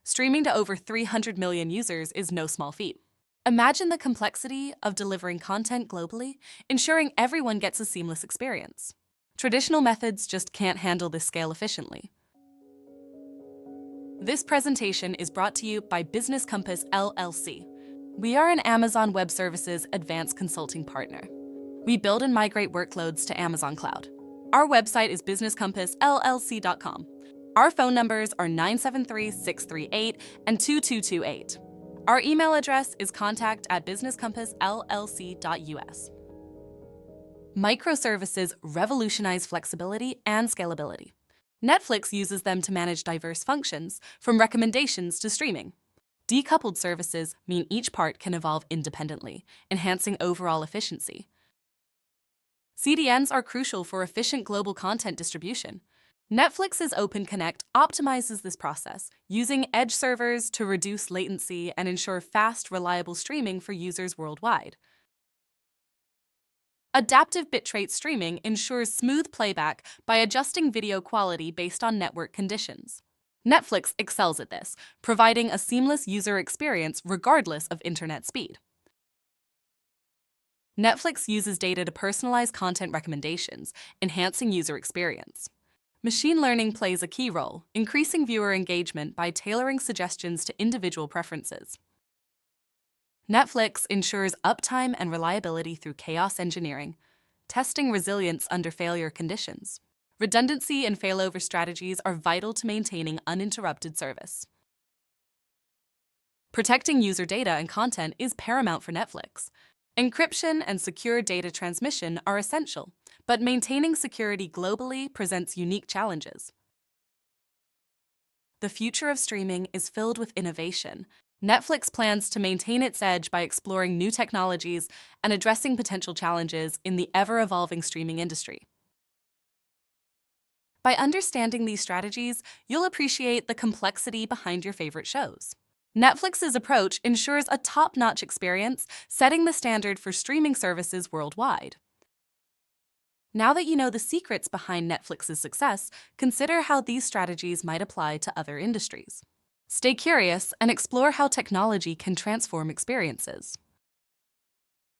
Streaming to over 300 million users is no small feat. Imagine the complexity of delivering content globally, ensuring everyone gets a seamless experience. Traditional methods just can't handle this scale efficiently. This presentation is brought to you by Business Compass LLC. We are an Amazon Web Services advanced consulting partner. We build and migrate workloads to Amazon Cloud. Our website is businesscompassllc.com. Our phone numbers are 973-638 and 2228. Our email address is contact@businesscompassllc.us. Microservices revolutionize flexibility and scalability. Netflix uses them to manage diverse functions, from recommendations to streaming. Decoupled services mean each part can evolve independently, enhancing overall efficiency. CDNs are crucial for efficient global content distribution. Netflix's OpenConnect optimizes this process, using edge servers to reduce latency and ensure fast, reliable streaming for users worldwide. Adaptive bitrate streaming ensures smooth playback by adjusting video quality based on network conditions. Netflix excels at this, providing a seamless user experience regardless of internet speed. Netflix uses data to personalize content recommendations, enhancing user experience. Machine learning plays a key role, increasing viewer engagement by tailoring suggestions to individual preferences. Netflix ensures uptime and reliability through chaos engineering, testing resilience under failure conditions. Redundancy and failover strategies are vital to maintaining uninterrupted service. Protecting user data and content is paramount for Netflix. Encryption and secure data transmission are essential, but maintaining security globally presents unique challenges. The future of streaming is filled with innovation. Netflix plans to maintain its edge by exploring new technologies and addressing potential challenges in the ever-evolving streaming industry. By understanding these strategies, you'll appreciate the complexity behind your favorite shows. Netflix's approach ensures a top-notch experience, setting the standard for streaming services worldwide. Now that you know the secrets behind Netflix's success, consider how these strategies might apply to other industries. Stay curious and explore how technology can transform experiences.